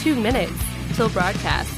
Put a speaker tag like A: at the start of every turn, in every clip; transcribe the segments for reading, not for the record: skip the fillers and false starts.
A: 2 minutes till broadcast.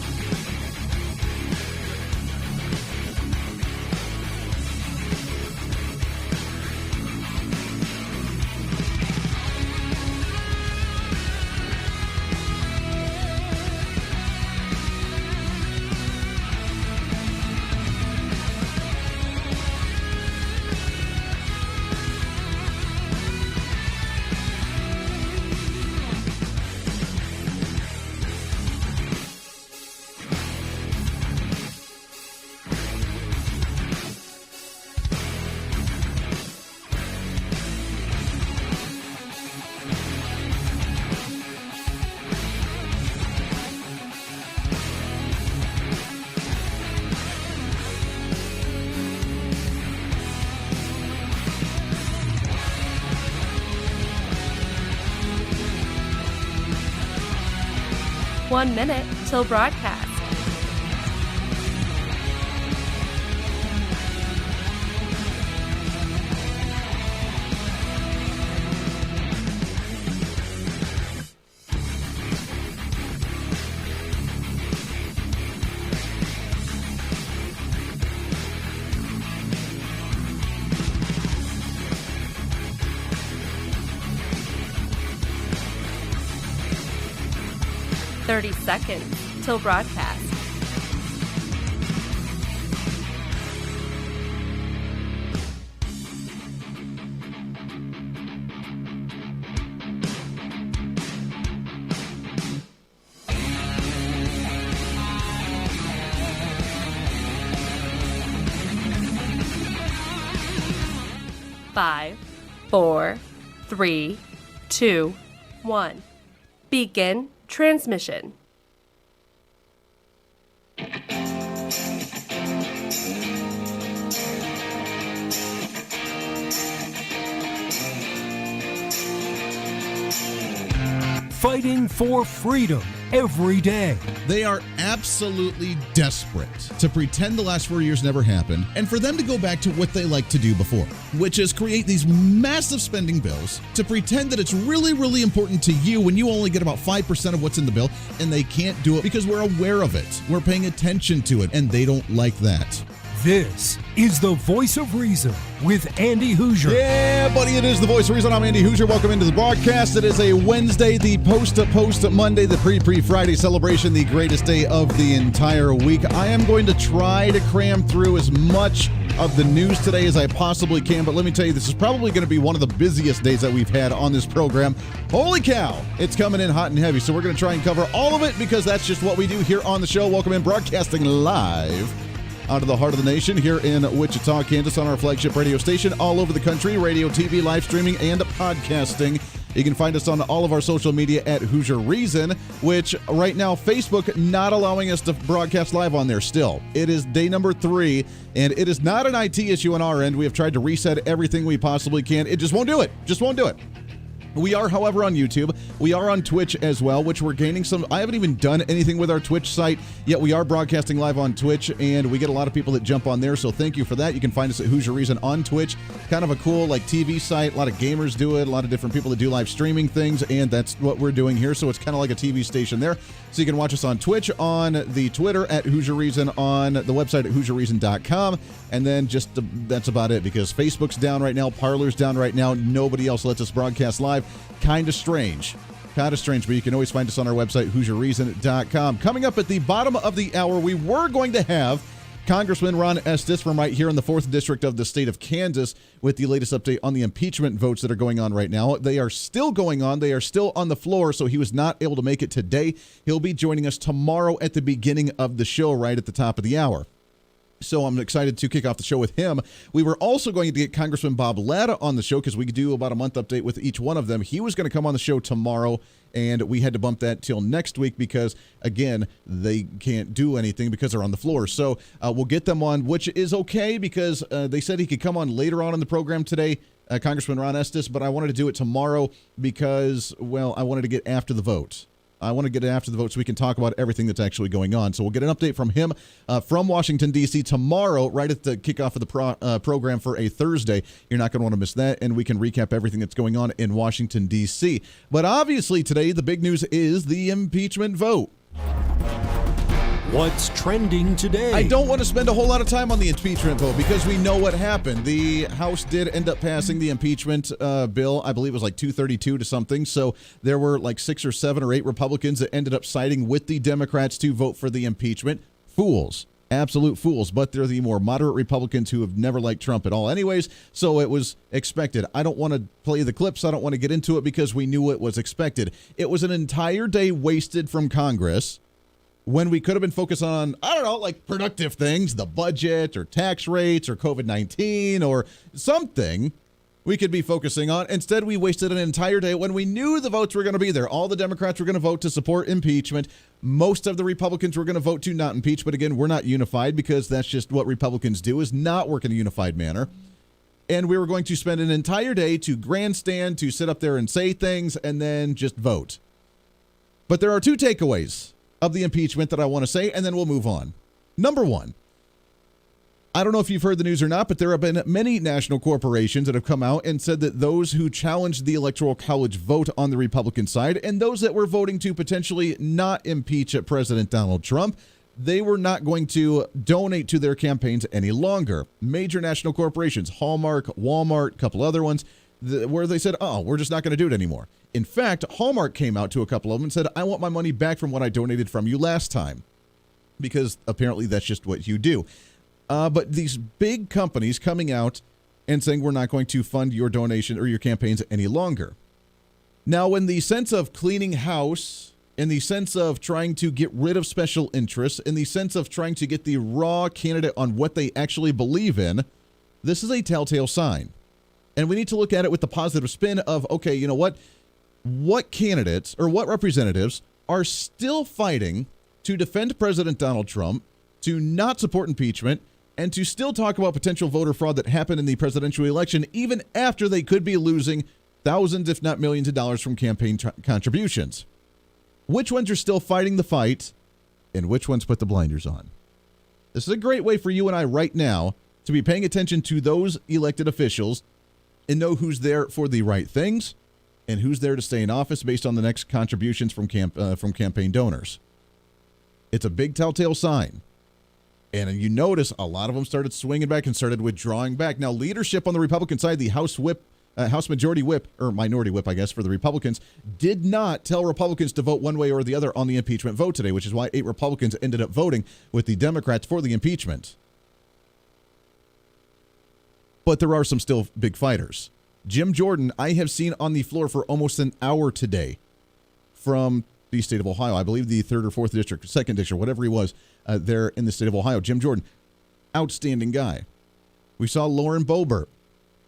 A: One minute till broadcast. Thirty seconds till broadcast. Five, 4, 3, 2, 1. Begin transmission.
B: Fighting for freedom every day.
C: They are absolutely desperate to pretend the last 4 years never happened and for them to go back to what they liked to do before, which is create these massive spending bills to pretend that it's really, really important to you when you only get about 5% of what's in the bill, and they can't do it because we're aware of it. We're paying attention to it, and they don't like that.
B: This is the Voice of Reason with Andy Hooser.
C: Yeah, buddy, it is the Voice of Reason. I'm Andy Hooser. Welcome into the broadcast. It is a Wednesday, the post Monday, the pre-Friday celebration, the greatest day of the entire week. I am going to try to cram through as much of the news today as I possibly can, but let me tell you, this is probably going to be one of the busiest days that we've had on this program. Holy cow, it's coming in hot and heavy, so we're going to try and cover all of it because that's just what we do here on the show. Welcome in, broadcasting live out of the heart of the nation here in Wichita, Kansas, on our flagship radio station, all over the country, radio, TV, live streaming, and podcasting. You can find us on all of our social media at Hoosier Reason, which right now, Facebook not allowing us to broadcast live on there still. It is day number 3, and it is not an IT issue on our end. We have tried to reset everything we possibly can. It just won't do it. Just won't do it. We are, however, on YouTube. We are on Twitch as well, which we're gaining some. I haven't even done anything with our Twitch site, yet we are broadcasting live on Twitch, and we get a lot of people that jump on there, so thank you for that. You can find us at Hoosier Reason on Twitch. Kind of a cool, TV site. A lot of gamers do it, a lot of different people that do live streaming things, and that's what we're doing here, so it's kind of like a TV station there. So you can watch us on Twitch, on the Twitter at Hoosier Reason, on the website at HoosierReason.com, and then that's about it, because Facebook's down right now, Parler's down right now, nobody else lets us broadcast live. Kind of strange, but you can always find us on our website, HoosierReason.com. Coming up at the bottom of the hour, we were going to have Congressman Ron Estes from right here in the 4th District of the state of Kansas with the latest update on the impeachment votes that are going on right now. They are still going on. They are still on the floor, so he was not able to make it today. He'll be joining us tomorrow at the beginning of the show, right at the top of the hour. So I'm excited to kick off the show with him. We were also going to get Congressman Bob Latta on the show because we could do about a month update with each one of them. He was going to come on the show tomorrow, and we had to bump that till next week because, again, they can't do anything because they're on the floor. So we'll get them on, which is okay because they said he could come on later on in the program today, Congressman Ron Estes, but I wanted to do it tomorrow because, well, I wanted to get after the vote. I want to get it after the vote so we can talk about everything that's actually going on. So we'll get an update from him from Washington, D.C. tomorrow, right at the kickoff of the program for a Thursday. You're not going to want to miss that, and we can recap everything that's going on in Washington, D.C. But obviously today, the big news is the impeachment vote.
B: What's trending today?
C: I don't want to spend a whole lot of time on the impeachment vote because we know what happened. The House did end up passing the impeachment bill. I believe it was like 232 to something. So there were like 6 or 7 or 8 Republicans that ended up siding with the Democrats to vote for the impeachment. Fools. Absolute fools. But they're the more moderate Republicans who have never liked Trump at all anyways. So it was expected. I don't want to play the clips. I don't want to get into it because we knew it was expected. It was an entire day wasted from Congress when we could have been focused on, I don't know, like productive things, the budget or tax rates or COVID-19 or something we could be focusing on. Instead, we wasted an entire day when we knew the votes were going to be there. All the Democrats were going to vote to support impeachment. Most of the Republicans were going to vote to not impeach. But again, we're not unified because that's just what Republicans do, is not work in a unified manner. And we were going to spend an entire day to grandstand, to sit up there and say things, and then just vote. But there are 2 takeaways of the impeachment that I want to say, and then we'll move on. Number 1, I don't know if you've heard the news or not, but there have been many national corporations that have come out and said that those who challenged the Electoral College vote on the Republican side and those that were voting to potentially not impeach President Donald Trump, they were not going to donate to their campaigns any longer. Major national corporations, Hallmark, Walmart, a couple other ones, where they said, oh, we're just not going to do it anymore. In fact, Hallmark came out to a couple of them and said, I want my money back from what I donated from you last time, because apparently that's just what you do. But these big companies coming out and saying we're not going to fund your donation or your campaigns any longer. Now, in the sense of cleaning house, in the sense of trying to get rid of special interests, in the sense of trying to get the raw candidate on what they actually believe in, this is a telltale sign. And we need to look at it with the positive spin of, okay, you know what? What candidates or what representatives are still fighting to defend President Donald Trump, to not support impeachment, and to still talk about potential voter fraud that happened in the presidential election, even after they could be losing thousands, if not millions of dollars from campaign contributions? Which ones are still fighting the fight, and which ones put the blinders on? This is a great way for you and I right now to be paying attention to those elected officials and know who's there for the right things and who's there to stay in office based on the next contributions from campaign donors. It's a big telltale sign. And you notice a lot of them started swinging back and started withdrawing back. Now, leadership on the Republican side, the House Majority Whip, or Minority Whip, I guess, for the Republicans, did not tell Republicans to vote one way or the other on the impeachment vote today, which is why 8 Republicans ended up voting with the Democrats for the impeachment. But there are some still big fighters. Jim Jordan, I have seen on the floor for almost an hour today from the state of Ohio. I believe the 3rd or 4th district, 2nd district, whatever he was, there in the state of Ohio. Jim Jordan, outstanding guy. We saw Lauren Boebert,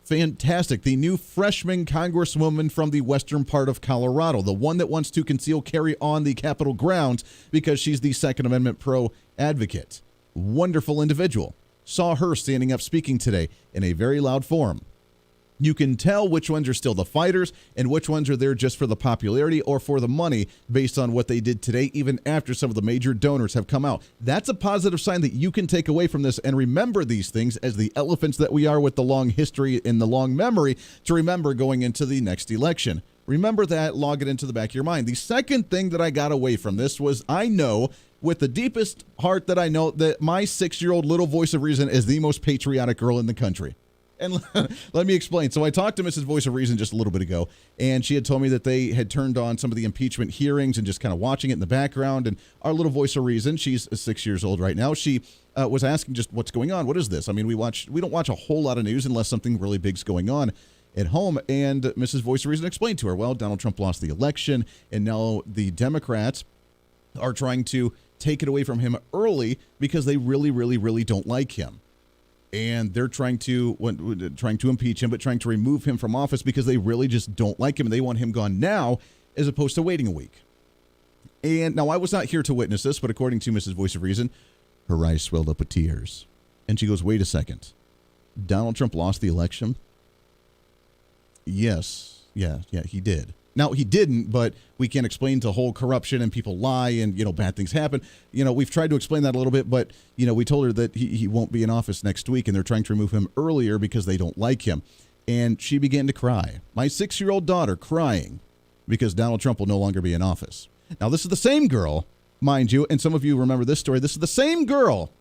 C: fantastic. The new freshman congresswoman from the western part of Colorado, the one that wants to conceal carry on the Capitol grounds because she's the Second Amendment pro advocate. Wonderful individual. Saw her standing up speaking today in a very loud forum. You can tell which ones are still the fighters and which ones are there just for the popularity or for the money based on what they did today, even after some of the major donors have come out. That's a positive sign that you can take away from this and remember these things as the elephants that we are with the long history and the long memory to remember going into the next election. Remember that, log it into the back of your mind. The second thing that I got away from this was I know with the deepest heart that I know that my 6-year-old little voice of reason is the most patriotic girl in the country. And let me explain. So I talked to Mrs. Voice of Reason just a little bit ago, and she had told me that they had turned on some of the impeachment hearings and just kind of watching it in the background. And our little Voice of Reason, she's 6 years old right now, she was asking just what's going on. What is this? I mean, we don't watch a whole lot of news unless something really big's going on at home. And Mrs. Voice of Reason explained to her, well, Donald Trump lost the election, and now the Democrats are trying to take it away from him early because they really, really, really don't like him. And they're trying to impeach him, but trying to remove him from office because they really just don't like him. And they want him gone now as opposed to waiting a week. And now I was not here to witness this, but according to Mrs. Voice of Reason, her eyes swelled up with tears. And she goes, wait a second. Donald Trump lost the election? Yes. Yeah, he did. Now, he didn't, but we can't explain the whole corruption and people lie and, bad things happen. We've tried to explain that a little bit, but, we told her that he won't be in office next week, and they're trying to remove him earlier because they don't like him. And she began to cry. My 6-year-old daughter crying because Donald Trump will no longer be in office. Now, this is the same girl, mind you, and some of you remember this story. This is the same girl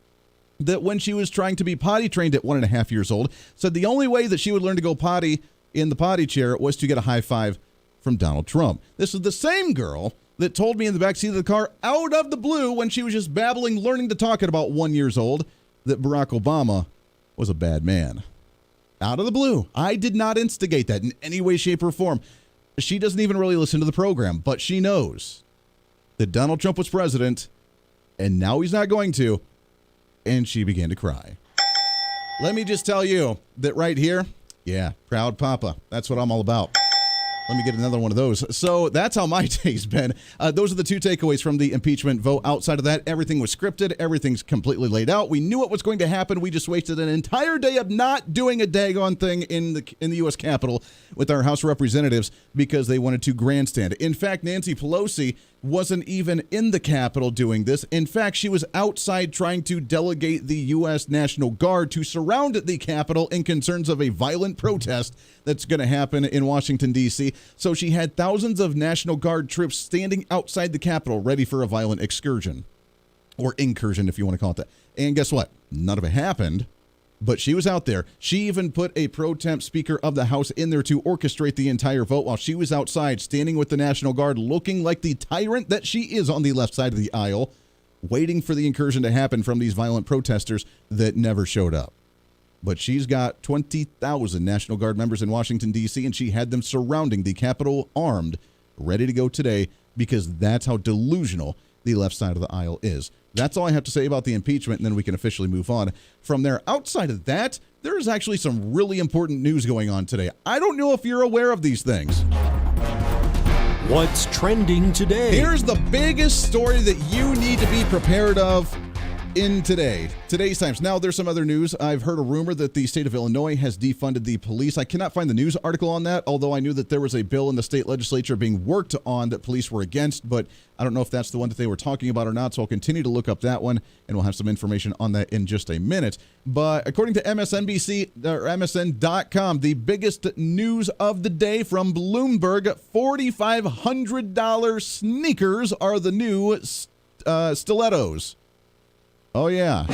C: that when she was trying to be potty trained at 1.5 years old, said the only way that she would learn to go potty in the potty chair was to get a high five from Donald Trump. This is the same girl that told me in the backseat of the car, out of the blue, when she was just babbling, learning to talk at about 1 year old, that Barack Obama was a bad man. Out of the blue. I did not instigate that in any way, shape, or form. She doesn't even really listen to the program, but she knows that Donald Trump was president, and now he's not going to, and she began to cry. Let me just tell you that right here, yeah, proud papa. That's what I'm all about. Let me get another one of those. So that's how my day's been. Those are the two takeaways from the impeachment vote. Outside of that, everything was scripted. Everything's completely laid out. We knew what was going to happen. We just wasted an entire day of not doing a daggone thing in the U.S. Capitol with our House of Representatives because they wanted to grandstand. In fact, Nancy Pelosi wasn't even in the Capitol doing this. In fact, she was outside trying to delegate the U.S. National Guard to surround the Capitol in concerns of a violent protest that's going to happen in Washington, D.C. So she had thousands of National Guard troops standing outside the Capitol ready for a violent excursion, or incursion if you want to call it that. And guess what? None of it happened, but she was out there. She even put a pro temp Speaker of the House in there to orchestrate the entire vote while she was outside standing with the National Guard looking like the tyrant that she is on the left side of the aisle, waiting for the incursion to happen from these violent protesters that never showed up. But she's got 20,000 National Guard members in Washington, D.C., and she had them surrounding the Capitol armed, ready to go today, because that's how delusional the left side of the aisle is. That's all I have to say about the impeachment, and then we can officially move on from there. Outside of that, there is actually some really important news going on today. I don't know if you're aware of these things.
B: What's trending today?
C: Here's the biggest story that you need to be prepared of in today's times. Now, there's some other news. I've heard a rumor that the state of Illinois has defunded the police. I cannot find the news article on that, although I knew that there was a bill in the state legislature being worked on that police were against, but I don't know if that's the one that they were talking about or not, so I'll continue to look up that one, and we'll have some information on that in just a minute. But according to MSNBC, or MSN.com, the biggest news of the day from Bloomberg, $4,500 sneakers are the new stilettos. Oh, yeah.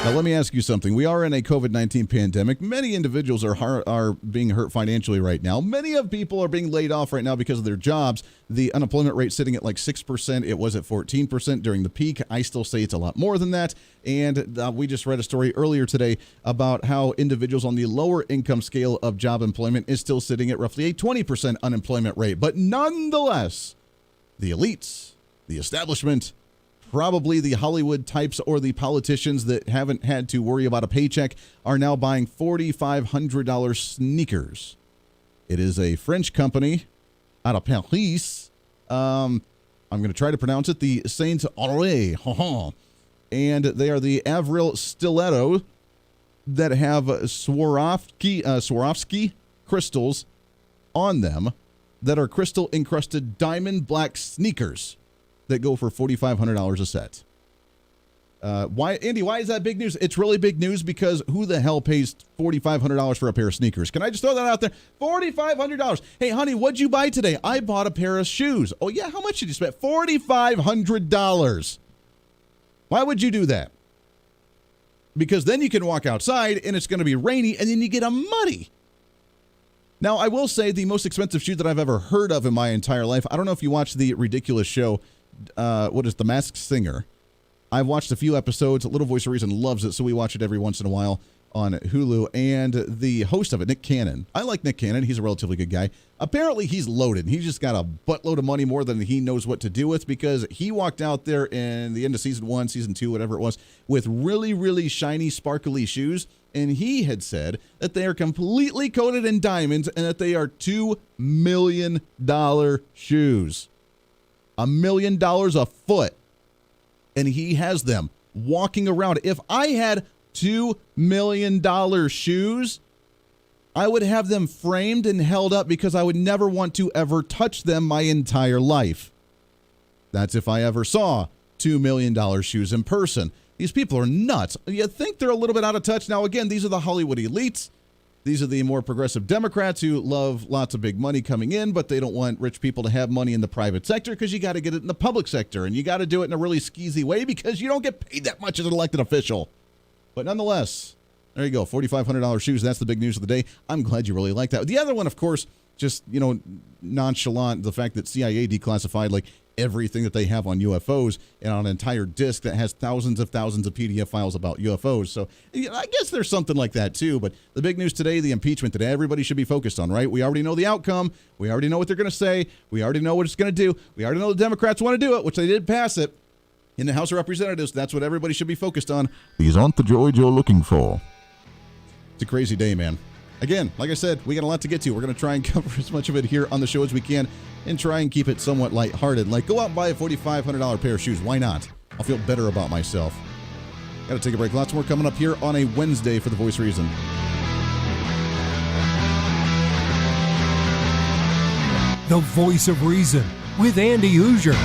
C: Now, let me ask you something. We are in a COVID-19 pandemic. Many individuals are being hurt financially right now. Many of people are being laid off right now because of their jobs. The unemployment rate sitting at like 6%. It was at 14% during the peak. I still say it's a lot more than that. And we just read a story earlier today about how individuals on the lower income scale of job employment is still sitting at roughly a 20% unemployment rate. But nonetheless, the elites, the establishment, probably the Hollywood types or the politicians that haven't had to worry about a paycheck are now buying $4,500 sneakers. It is a French company out of Paris. I'm going to try to pronounce it, the Saint Autry. And they are the Avril Stiletto that have Swarovski crystals on them that are crystal encrusted diamond black sneakers that go for $4,500 a set. Why, Andy, why is that big news? It's really big news because who the hell pays $4,500 for a pair of sneakers? Can I just throw that out there? $4,500. Hey, honey, what'd you buy today? I bought a pair of shoes. Oh, yeah, how much did you spend? $4,500. Why would you do that? Because then you can walk outside and it's going to be rainy and then you get a muddy. Now, I will say the most expensive shoe that I've ever heard of in my entire life, I don't know if you watch the ridiculous show, what is The Masked Singer. I've watched a few episodes. Little Voice of Reason loves it, so we watch it every once in a while on Hulu. And the host of it, Nick Cannon. I like Nick Cannon. He's a relatively good guy. Apparently, he's loaded. He's just got a buttload of money, more than he knows what to do with, because he walked out there in the end of season 1, season 2, whatever it was, with really, really shiny, sparkly shoes. And he had said that they are completely coated in diamonds and that they are $2 million shoes. $1 million a foot. And he has them walking around. If I had $2 million shoes, I would have them framed and held up because I would never want to ever touch them my entire life. That's if I ever saw $2 million shoes in person. These people are nuts. You think they're a little bit out of touch? Now, again, these are the Hollywood elites. These are the more progressive Democrats who love lots of big money coming in, but they don't want rich people to have money in the private sector because you got to get it in the public sector, and you got to do it in a really skeezy way because you don't get paid that much as an elected official. But nonetheless, there you go, $4,500 shoes. That's the big news of the day. I'm glad you really like that. The other one, of course, just, nonchalant, the fact that CIA declassified like everything that they have on UFOs and on an entire disk that has thousands of PDF files about UFOs. So I guess there's something like that too. But the big news today, the impeachment that everybody should be focused on, right? We already know the outcome. We already know what they're going to say. We already know what it's going to do. We already know the Democrats want to do it, which they did pass it in the House of Representatives. That's what everybody should be focused on. These aren't the joys you're looking for. It's a crazy day, man. Again, like I said, we got a lot to get to. We're going to try and cover as much of it here on the show as we can and try and keep it somewhat lighthearted. Like, go out and buy a $4,500 pair of shoes. Why not? I'll feel better about myself. Got to take a break. Lots more coming up here on a Wednesday for The Voice of Reason.
B: The Voice of Reason with Andy Hooser.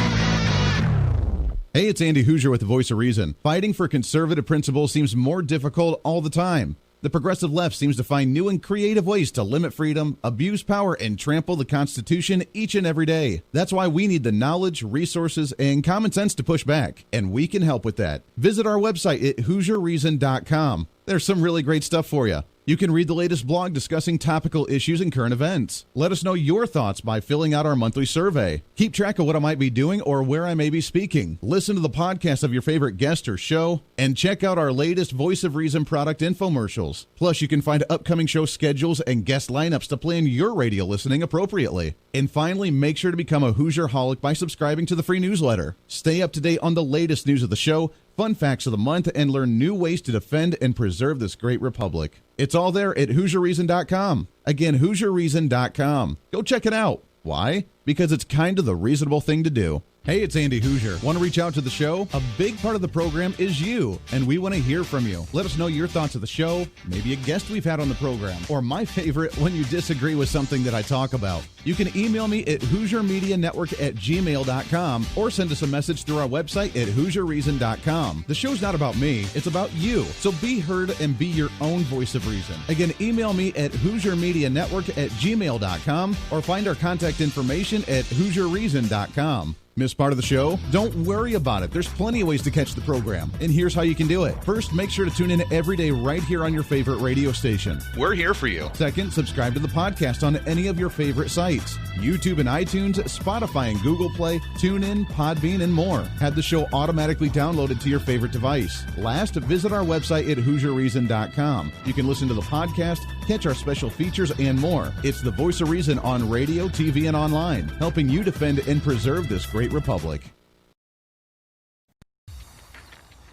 C: Hey, it's Andy Hooser with The Voice of Reason. Fighting for conservative principles seems more difficult all the time. The progressive left seems to find new and creative ways to limit freedom, abuse power, and trample the Constitution each and every day. That's why we need the knowledge, resources, and common sense to push back, and we can help with that. Visit our website at HooserReason.com. There's some really great stuff for you. You can read the latest blog discussing topical issues and current events. Let us know your thoughts by filling out our monthly survey. Keep track of what I might be doing or where I may be speaking. Listen to the podcast of your favorite guest or show, and check out our latest Voice of Reason product infomercials. Plus, you can find upcoming show schedules and guest lineups to plan your radio listening appropriately. And finally, make sure to become a Hoosier-holic by subscribing to the free newsletter. Stay up to date on the latest news of the show, fun facts of the month, and learn new ways to defend and preserve this great republic. It's all there at HooserReason.com. Again, HooserReason.com. Go check it out. Why? Because it's kind of the reasonable thing to do. Hey, it's Andy Hooser. Want to reach out to the show? A big part of the program is you, and we want to hear from you. Let us know your thoughts of the show, maybe a guest we've had on the program, or my favorite, when you disagree with something that I talk about. You can email me at HooserMediaNetwork@gmail.com or send us a message through our website at HooserReason.com. The show's not about me, it's about you. So be heard and be your own voice of reason. Again, email me at HooserMediaNetwork@gmail.com or find our contact information at HooserReason.com. Miss part of the show? Don't worry about it. There's plenty of ways to catch the program, and here's how you can do it. First, make sure to tune in every day right here on your favorite radio station. We're here for you. Second, subscribe to the podcast on any of your favorite sites. YouTube and iTunes, Spotify and Google Play, TuneIn, Podbean, and more. Have the show automatically downloaded to your favorite device. Last, visit our website at HooserReason.com. You can listen to the podcast, catch our special features, and more. It's the Voice of Reason on radio, TV, and online, helping you defend and preserve this great republic.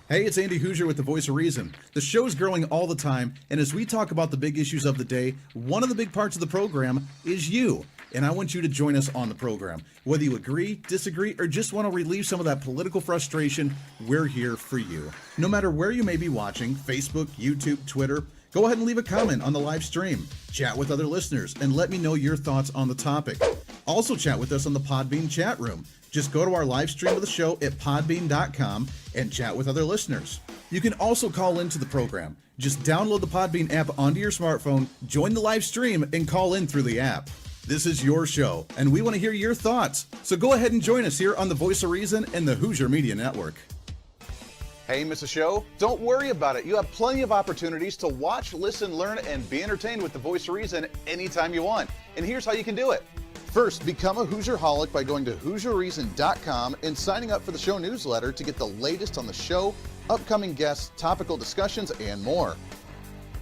C: Hey, it's Andy Hooser with The Voice of Reason. The show's growing all the time, and as we talk about the big issues of the day, one of the big parts of the program is you. And I want you to join us on the program. Whether you agree, disagree, or just want to relieve some of that political frustration, we're here for you. No matter where you may be watching, Facebook, YouTube, Twitter, go ahead and leave a comment on the live stream. Chat with other listeners and let me know your thoughts on the topic. Also chat with us on the Podbean chat room. Just go to our live stream of the show at podbean.com and chat with other listeners. You can also call into the program. Just download the Podbean app onto your smartphone, join the live stream, and call in through the app. This is your show, and we want to hear your thoughts. So go ahead and join us here on the Voice of Reason and the Hooser Media Network. Hey, miss a show? Don't worry about it. You have plenty of opportunities to watch, listen, learn, and be entertained with the Voice of Reason anytime you want. And here's how you can do it. First, become a Hoosier-holic by going to HooserReason.com and signing up for the show newsletter to get the latest on the show, upcoming guests, topical discussions, and more.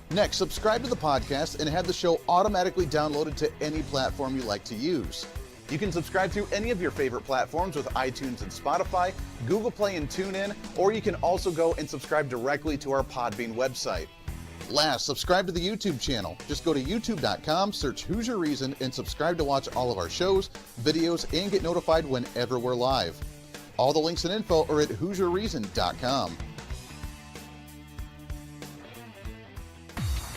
C: Next, subscribe to the podcast and have the show automatically downloaded to any platform you like to use. You can subscribe through any of your favorite platforms with iTunes and Spotify, Google Play and TuneIn, or you can also go and subscribe directly to our Podbean website. Last, subscribe to the YouTube channel. Just go to youtube.com, search Hooser Reason, and subscribe to watch all of our shows, videos, and get notified whenever we're live. All the links and info are at HooserReason.com.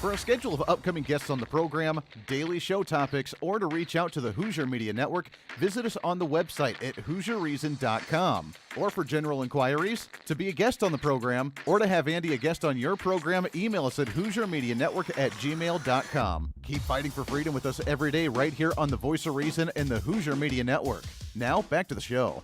D: For a schedule of upcoming guests on the program, daily show topics, or to reach out to the Hooser Media Network, visit us on the website at HooserReason.com. Or for general inquiries, to be a guest on the program, or to have Andy a guest on your program, email us at HooserMediaNetwork@gmail.com. Keep fighting for freedom with us every day right here on the Voice of Reason and the Hooser Media Network. Now, back to the show.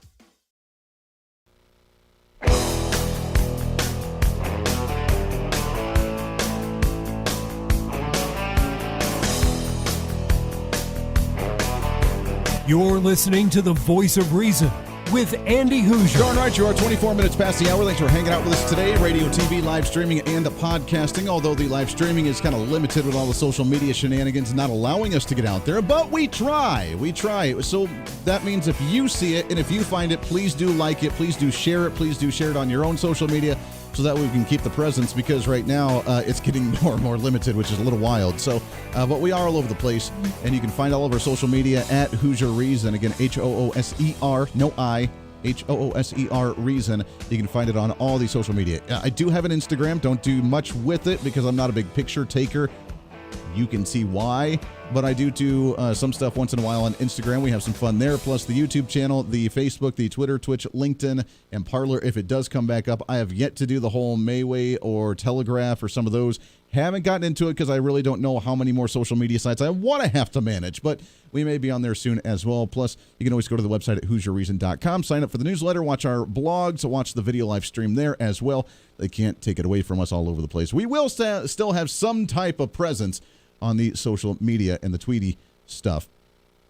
B: You're listening to the Voice of Reason with Andy Hooser.
C: Darn right, you are 24 minutes past the hour. Thanks for hanging out with us today. Radio, TV, live streaming, and podcasting. Although the live streaming is kind of limited with all the social media shenanigans not allowing us to get out there. But we try. We try. So that means if you see it and if you find it, please do like it. Please do share it. Please do share it on your own social media so that we can keep the presence, because right now it's getting more and more limited, which is a little wild. So, but we are all over the place, and you can find all of our social media at Hooser Reason. Again, Hooser, no I, Hooser Reason. You can find it on all the social media. I do have an Instagram. Don't do much with it because I'm not a big picture taker. You can see why, but I do some stuff once in a while on Instagram. We have some fun there, plus the YouTube channel, the Facebook, the Twitter, Twitch, LinkedIn, and Parler. If it does come back up, I have yet to do the whole Mayway or Telegraph or some of those. Haven't gotten into it because I really don't know how many more social media sites I want to have to manage, but we may be on there soon as well. Plus, you can always go to the website at HooserReason.com, sign up for the newsletter, watch our blogs, watch the video live stream there as well. They can't take it away from us all over the place. We will still have some type of presence on the social media and the Tweety stuff.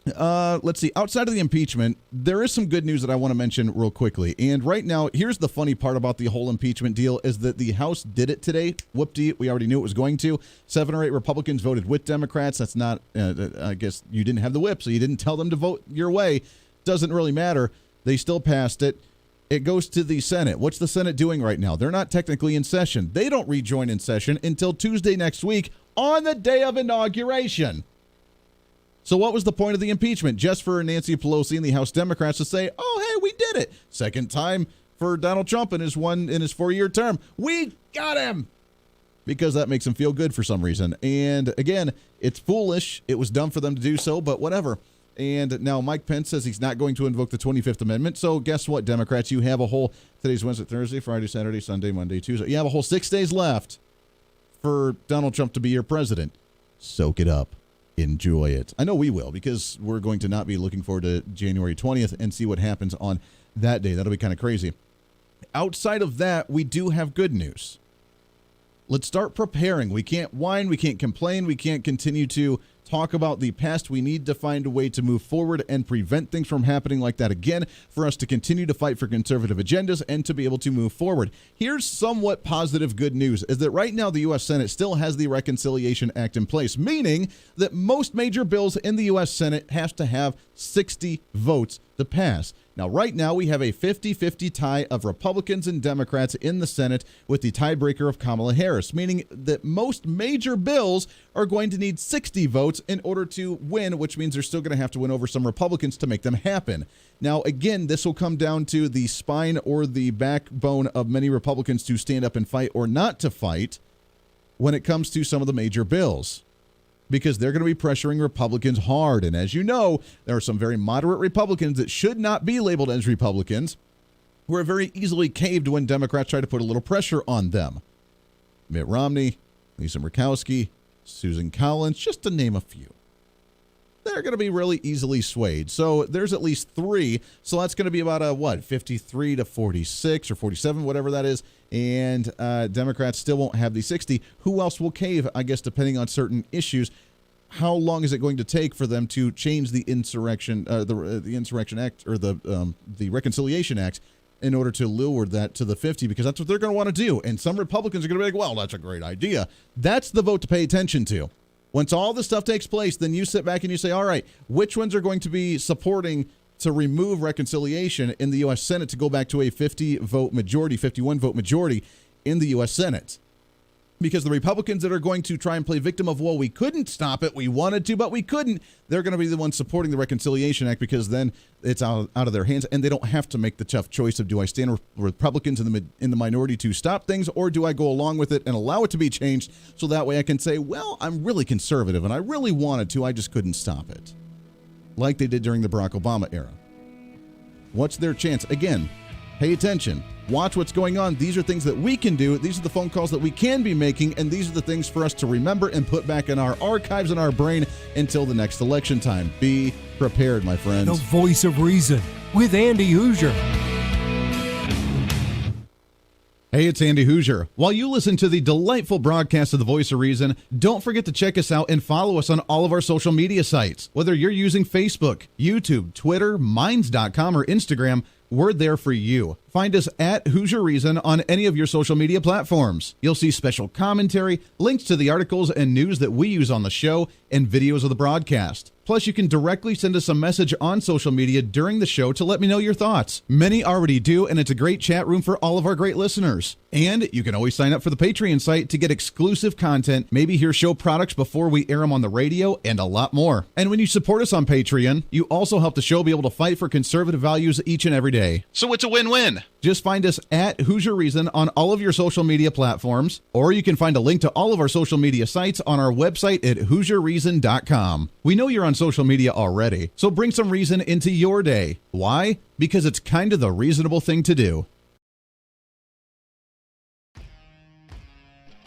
C: Let's see. Outside of the impeachment, there is some good news that I want to mention real quickly. And right now, here's the funny part about the whole impeachment deal is that the House did it today. Whoop-dee, we already knew it was going to. 7 or 8 Republicans voted with Democrats. That's not, I guess you didn't have the whip, so you didn't tell them to vote your way. Doesn't really matter. They still passed it. It goes to the Senate. What's the Senate doing right now? They're not technically in session. They don't rejoin in session until Tuesday next week on the day of inauguration. So what was the point of the impeachment? Just for Nancy Pelosi and the House Democrats to say, oh, hey, we did it. Second time for Donald Trump in his 4-year term. We got him. Because that makes him feel good for some reason. And again, it's foolish. It was dumb for them to do so, but whatever. And now Mike Pence says he's not going to invoke the 25th Amendment. So guess what, Democrats? You have a whole, today's Wednesday, Thursday, Friday, Saturday, Sunday, Monday, Tuesday. You have a whole 6 days left for Donald Trump to be your president. Soak it up. Enjoy it. I know we will, because we're going to not be looking forward to January 20th and see what happens on that day. That'll be kind of crazy. Outside of that, we do have good news. Let's start preparing. We can't whine. We can't complain. We can't continue to talk about the past. We need to find a way to move forward and prevent things from happening like that again, for us to continue to fight for conservative agendas and to be able to move forward. Here's somewhat positive good news, is that right now the U.S. Senate still has the Reconciliation Act in place, meaning that most major bills in the U.S. Senate have to have 60 votes to pass. Now, right now, we have a 50-50 tie of Republicans and Democrats in the Senate, with the tiebreaker of Kamala Harris, meaning that most major bills are going to need 60 votes in order to win, which means they're still going to have to win over some Republicans to make them happen. Now, again, this will come down to the spine or the backbone of many Republicans to stand up and fight or not to fight when it comes to some of the major bills, because they're going to be pressuring Republicans hard. And as you know, there are some very moderate Republicans that should not be labeled as Republicans who are very easily caved when Democrats try to put a little pressure on them. Mitt Romney, Lisa Murkowski, Susan Collins, just to name a few. They're going to be really easily swayed. So there's at least 3. So that's going to be about 53 to 46 or 47, whatever that is. And Democrats still won't have the 60. Who else will cave, I guess, depending on certain issues? How long is it going to take for them to change the Insurrection, the Insurrection Act, or the Reconciliation Act, in order to lower that to the 50? Because that's what they're going to want to do. And some Republicans are going to be like, well, that's a great idea. That's the vote to pay attention to. Once all this stuff takes place, then you sit back and you say, all right, which ones are going to be supporting to remove reconciliation in the U.S. Senate to go back to a 50-vote majority, 51-vote majority in the U.S. Senate? Because the Republicans that are going to try and play victim of, well, we couldn't stop it, we wanted to, but we couldn't, they're going to be the ones supporting the Reconciliation Act, because then it's out of their hands, and they don't have to make the tough choice of, do I stand with Republicans in the minority to stop things, or do I go along with it and allow it to be changed, so that way I can say, well, I'm really conservative and I really wanted to, I just couldn't stop it. Like they did during the Barack Obama era. What's their chance? Again, pay attention. Watch what's going on. These are things that we can do. These are the phone calls that we can be making, and these are the things for us to remember and put back in our archives in our brain until the next election time. Be prepared, my friends.
B: The Voice of Reason with Andy Hooser.
C: Hey, it's Andy Hooser. While you listen to the delightful broadcast of the Voice of Reason, don't forget to check us out and follow us on all of our social media sites. Whether you're using Facebook, YouTube, Twitter, Minds.com, or Instagram, we're there for you. Find us at Hooser Reason on any of your social media platforms. You'll see special commentary, links to the articles and news that we use on the show, and videos of the broadcast. Plus, you can directly send us a message on social media during the show to let me know your thoughts. Many already do, and it's a great chat room for all of our great listeners. And you can always sign up for the Patreon site to get exclusive content, maybe hear show products before we air them on the radio, and a lot more. And when you support us on Patreon, you also help the show be able to fight for conservative values each and every day. So it's a win-win. Just find us at Hooser Reason on all of your social media platforms, or you can find a link to all of our social media sites on our website at HooserReason.com. We know you're on social media already, so bring some reason into your day. Why? Because it's kind of the reasonable thing to do.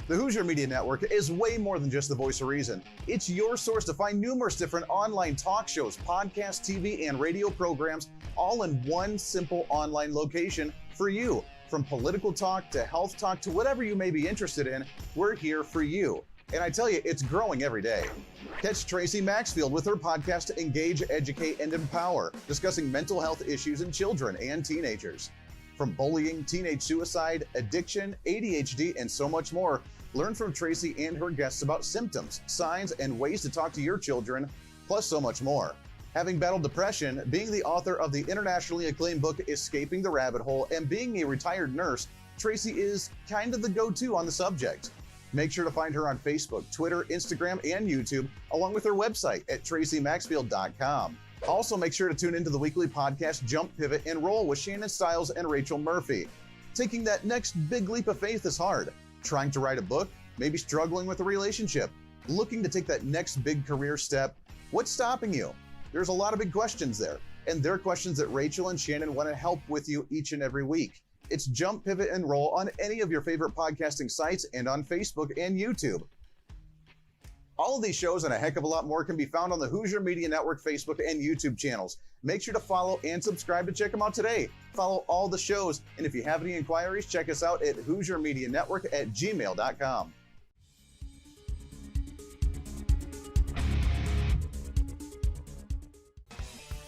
E: The Hooser Media Network is way more than just the voice of reason. It's your source to find numerous different online talk shows, podcasts, TV, and radio programs, all in one simple online location for you. From political talk to health talk to whatever you may be interested in, we're here for you. And I tell you, it's growing every day. Catch Tracy Maxfield with her podcast, Engage, Educate, and Empower, discussing mental health issues in children and teenagers. From bullying, teenage suicide, addiction, ADHD, and so much more, learn from Tracy and her guests about symptoms, signs, and ways to talk to your children, plus so much more. Having battled depression, being the author of the internationally acclaimed book, Escaping the Rabbit Hole, and being a retired nurse, Tracy is kind of the go-to on the subject. Make sure to find her on Facebook, Twitter, Instagram, and YouTube, along with her website at tracymaxfield.com. Also, make sure to tune into the weekly podcast, Jump, Pivot, and Roll with Shannon Stiles and Rachel Murphy. Taking that next big leap of faith is hard. Trying to write a book, maybe struggling with a relationship, looking to take that next big career step. What's stopping you? There's a lot of big questions there, and they're questions that Rachel and Shannon want to help with you each and every week. It's Jump, Pivot, and Roll on any of your favorite podcasting sites and on Facebook and YouTube. All of these shows and a heck of a lot more can be found on the Hooser Media Network Facebook and YouTube channels. Make sure to follow and subscribe to check them out today. Follow all the shows, and if you have any inquiries, check us out at HooserMediaNetwork@gmail.com.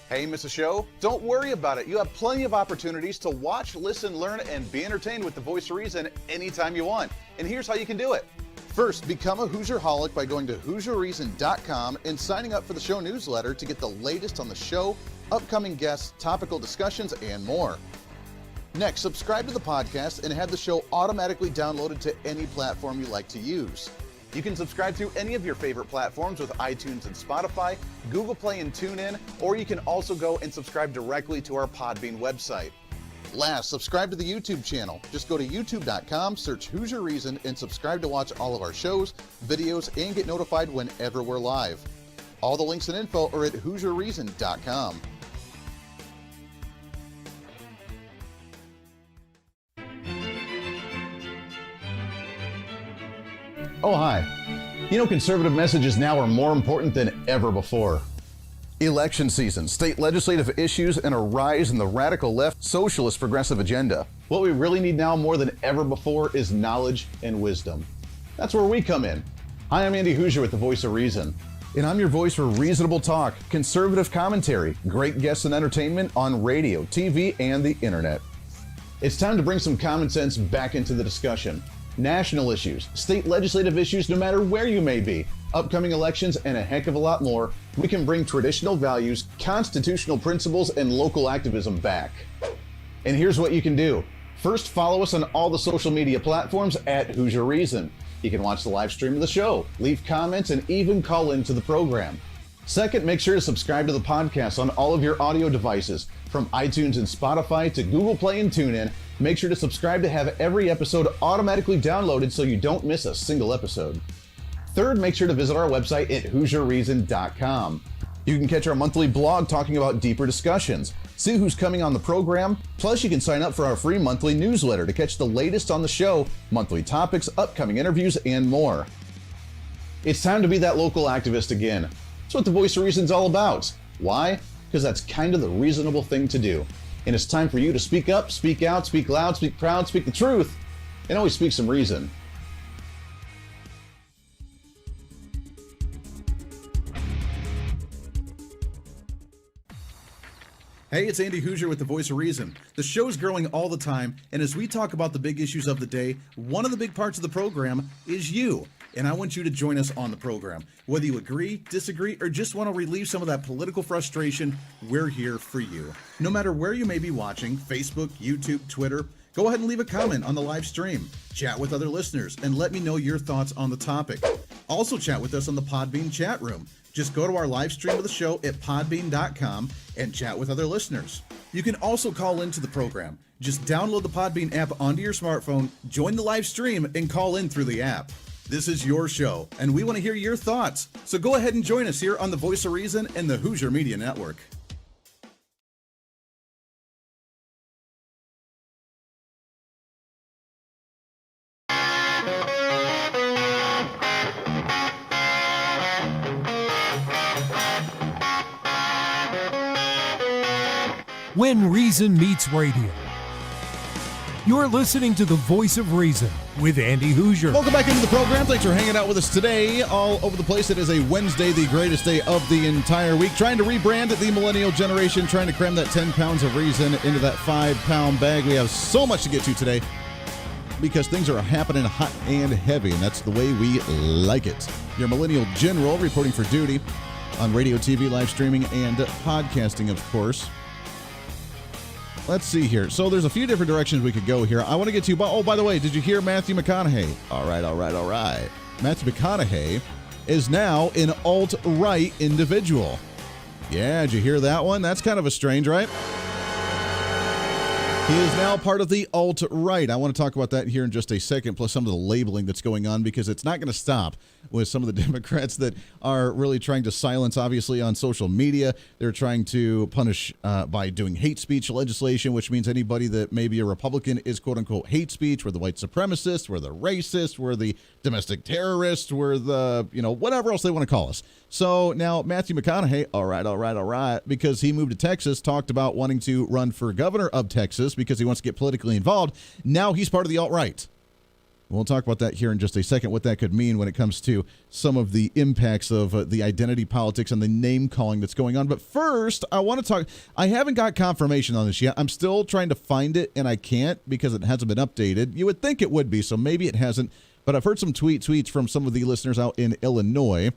E: Hey, miss a show? Don't worry about it. You have plenty of opportunities to watch, listen, learn, and be entertained with the Voice of Reason anytime you want. And here's how you can do it. First, become a Hooserholic by going to HooserReason.com and signing up for the show newsletter to get the latest on the show, upcoming guests, topical discussions, and more. Next, subscribe to the podcast and have the show automatically downloaded to any platform you like to use. You can subscribe through any of your favorite platforms with iTunes and Spotify, Google Play and TuneIn, or you can also go and subscribe directly to our Podbean website. Last, subscribe to the YouTube channel. Just go to youtube.com, search Hooser Reason, and subscribe to watch all of our shows, videos, and get notified whenever we're live. All the links and info are at HooserReason.com.
C: Oh, hi. You know, conservative messages now are more important than ever before. Election season, state legislative issues, and a rise in the radical left socialist progressive agenda. What we really need now more than ever before is knowledge and wisdom. That's where we come in. Hi, I'm Andy Hooser with the Voice of Reason. And I'm your voice for reasonable talk, conservative commentary, great guests and entertainment on radio, TV, and the internet. It's time to bring some common sense back into the discussion. National issues, state legislative issues, no matter where you may be, upcoming elections, and a heck of a lot more, we can bring traditional values, constitutional principles, and local activism back. And here's what you can do. First, follow us on all the social media platforms at Hooser Reason.
E: You can watch the live stream of the show, leave comments, and even call into the program. Second, make sure to subscribe to the podcast on all of your audio devices, from iTunes and Spotify to Google Play and TuneIn. Make sure to subscribe to have every episode automatically downloaded so you don't miss a single episode. Third, make sure to visit our website at HooserReason.com. You can catch our monthly blog talking about deeper discussions, see who's coming on the program, plus you can sign up for our free monthly newsletter to catch the latest on the show, monthly topics, upcoming interviews, and more. It's time to be that local activist again. That's what the Voice of Reason's all about. Why? Because that's kind of the reasonable thing to do. And it's time for you to speak up, speak out, speak loud, speak proud, speak the truth, and always speak some reason.
C: Hey, it's Andy Hooser with the Voice of Reason. The show's growing all the time, and as we talk about the big issues of the day, one of the big parts of the program is you. And I want you to join us on the program. Whether you agree, disagree, or just want to relieve some of that political frustration, we're here for you. No matter where you may be watching, Facebook, YouTube, Twitter, go ahead and leave a comment on the live stream. Chat with other listeners and let me know your thoughts on the topic. Also chat with us on the Podbean chat room. Just go to our live stream of the show at podbean.com and chat with other listeners. You can also call into the program. Just download the Podbean app onto your smartphone, join the live stream, and call in through the app. This is your show, and we want to hear your thoughts. So go ahead and join us here on the Voice of Reason and the Hooser Media Network.
B: When Reason Meets Radio. You're listening to the Voice of Reason with Andy Hooser.
C: Welcome back into the program. Thanks for hanging out with us today. All over the place. It is a Wednesday, the greatest day of the entire week. Trying to rebrand the millennial generation, trying to cram that 10 pounds of reason into that 5-pound bag. We have so much to get to today because things are happening hot and heavy, and that's the way we like it. Your millennial general reporting for duty on radio, TV, live streaming, and podcasting, of course. Let's see here. So there's a few different directions we could go here. I want to get to, oh, by the way, did you hear Matthew McConaughey? All right. Matthew McConaughey is now an alt-right individual. Yeah, did you hear that one? That's kind of a strange, right? He is now part of the alt-right. I want to talk about that here in just a second, plus some of the labeling that's going on, because it's not going to stop with some of the Democrats that are really trying to silence, obviously, on social media. They're trying to punish by doing hate speech legislation, which means anybody that may be a Republican is quote-unquote hate speech. We're the white supremacists, we're the racists, we're the domestic terrorists, we're the, whatever else they want to call us. So now Matthew McConaughey, all right, because he moved to Texas, talked about wanting to run for governor of Texas because he wants to get politically involved. Now he's part of the alt-right. We'll talk about that here in just a second, what that could mean when it comes to some of the impacts of the identity politics and the name calling that's going on. But first, I want to talk. I haven't got confirmation on this yet. I'm still trying to find it, and I can't because it hasn't been updated. You would think it would be, so maybe it hasn't. But I've heard some tweets from some of the listeners out in Illinois.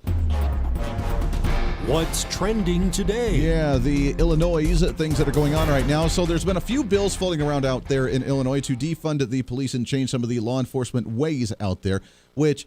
B: What's trending today?
C: Yeah, the Illinois things that are going on right now. So there's been a few bills floating around out there in Illinois to defund the police and change some of the law enforcement ways out there, which,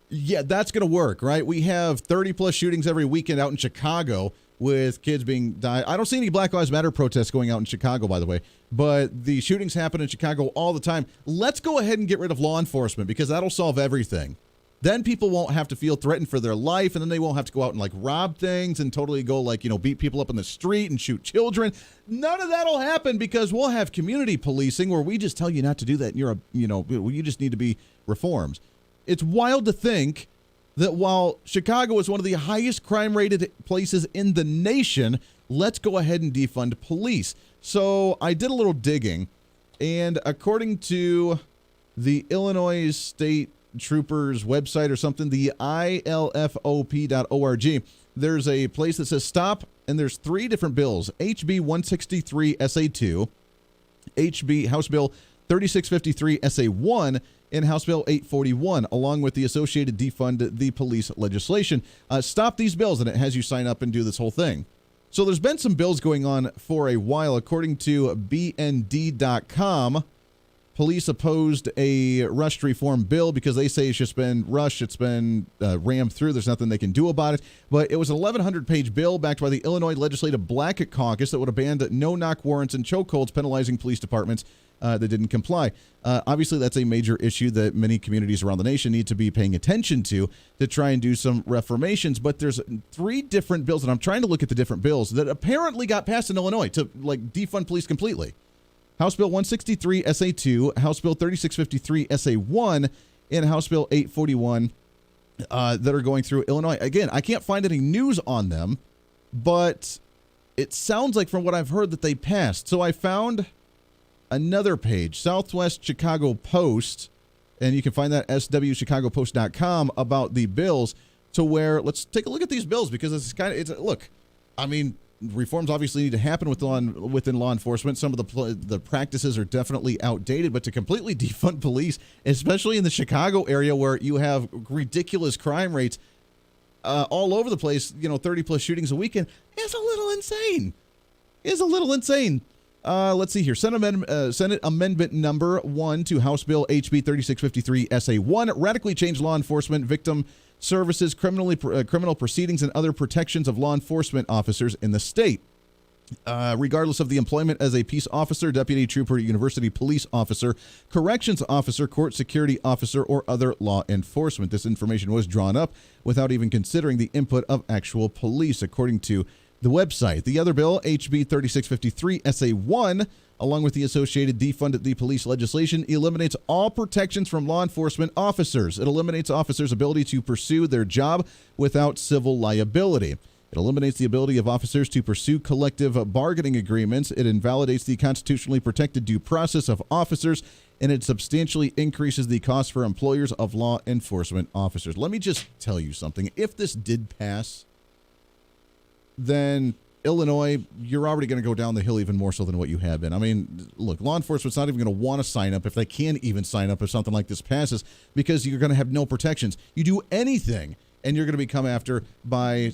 C: yeah, that's going to work, right? We have 30-plus shootings every weekend out in Chicago with kids being died. I don't see any Black Lives Matter protests going out in Chicago, by the way, but the shootings happen in Chicago all the time. Let's go ahead and get rid of law enforcement because that'll solve everything. Then people won't have to feel threatened for their life, and then they won't have to go out and rob things and totally go beat people up in the street and shoot children. None of that'll happen because we'll have community policing where we just tell you not to do that, and you just need to be reformed. It's wild to think that while Chicago is one of the highest crime-rated places in the nation, let's go ahead and defund police. So I did a little digging, and according to the Illinois State Troopers website or something, the ilfop.org, there's a place that says stop, and there's 3 different bills: HB 163 SA2, HB House Bill 3653 SA1, and House Bill 841, along with the associated defund the police legislation. Stop these bills, and it has you sign up and do this whole thing. So there's been some bills going on for a while. According to BND.com, Police opposed a rushed reform bill because they say it's just been rushed. It's been rammed through. There's nothing they can do about it. But it was an 1,100-page bill backed by the Illinois Legislative Black Caucus that would have banned no-knock warrants and chokeholds, penalizing police departments that didn't comply. Obviously, that's a major issue that many communities around the nation need to be paying attention to try and do some reformations. But there's 3 different bills, and I'm trying to look at the different bills that apparently got passed in Illinois to defund police completely. House Bill 163 SA2, House Bill 3653 SA1, and House Bill 841 that are going through Illinois. Again, I can't find any news on them, but it sounds like from what I've heard that they passed. So I found another page, Southwest Chicago Post, and you can find that at swchicagopost.com about the bills, to where let's take a look at these bills, because look, I mean, reforms obviously need to happen within law enforcement. Some of the practices are definitely outdated, but to completely defund police, especially in the Chicago area where you have ridiculous crime rates all over the place, 30-plus shootings a weekend, is a little insane. Let's see here. Senate Amendment Number 1 to House Bill HB 3653 SA1 radically changed law enforcement, victim services, criminal proceedings, and other protections of law enforcement officers in the state. Regardless of the employment as a peace officer, deputy trooper, university police officer, corrections officer, court security officer, or other law enforcement. This information was drawn up without even considering the input of actual police, according to the website. The other bill, HB 3653 SA1, along with the associated defund the police legislation, eliminates all protections from law enforcement officers. It eliminates officers' ability to pursue their job without civil liability. It eliminates the ability of officers to pursue collective bargaining agreements. It invalidates the constitutionally protected due process of officers, and it substantially increases the cost for employers of law enforcement officers. Let me just tell you something. If this did pass, then Illinois, you're already going to go down the hill even more so than what you have been. I mean, look, law enforcement's not even going to want to sign up, if they can even sign up if something like this passes, because you're going to have no protections. You do anything, and you're going to be come after by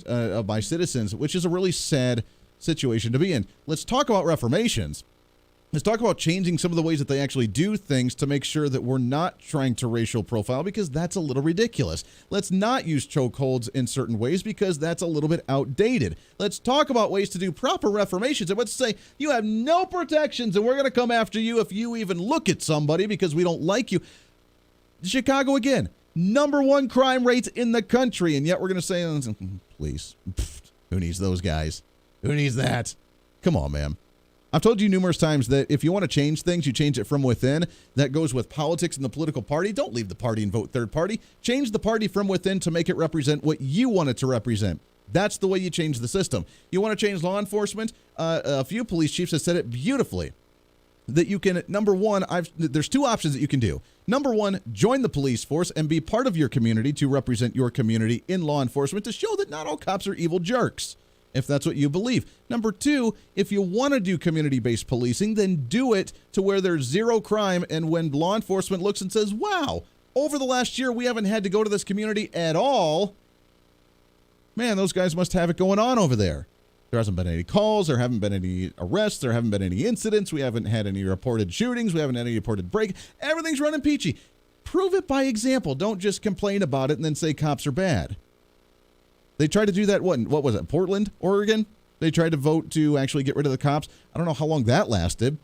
C: citizens, which is a really sad situation to be in. Let's talk about reformations. Let's talk about changing some of the ways that they actually do things to make sure that we're not trying to racial profile, because that's a little ridiculous. Let's not use chokeholds in certain ways, because that's a little bit outdated. Let's talk about ways to do proper reformations. And let's say you have no protections and we're going to come after you if you even look at somebody because we don't like you. Chicago, again, #1 crime rates in the country. And yet we're going to say, please, who needs those guys? Who needs that? Come on, man. I've told you numerous times that if you want to change things, you change it from within. That goes with politics and the political party. Don't leave the party and vote third party. Change the party from within to make it represent what you want it to represent. That's the way you change the system. You want to change law enforcement? A few police chiefs have said it beautifully. That you can, there's 2 options that you can do. #1, join the police force and be part of your community to represent your community in law enforcement to show that not all cops are evil jerks, if that's what you believe. #2, if you want to do community-based policing, then do it to where there's zero crime, and when law enforcement looks and says, wow, over the last year we haven't had to go to this community at all, man, those guys must have it going on over there. There hasn't been any calls, there haven't been any arrests, there haven't been any incidents, we haven't had any reported shootings, we haven't had any reported break. Everything's running peachy. Prove it by example. Don't just complain about it and then say cops are bad. They tried to do that, what was it, Portland, Oregon? They tried to vote to actually get rid of the cops. I don't know how long that lasted.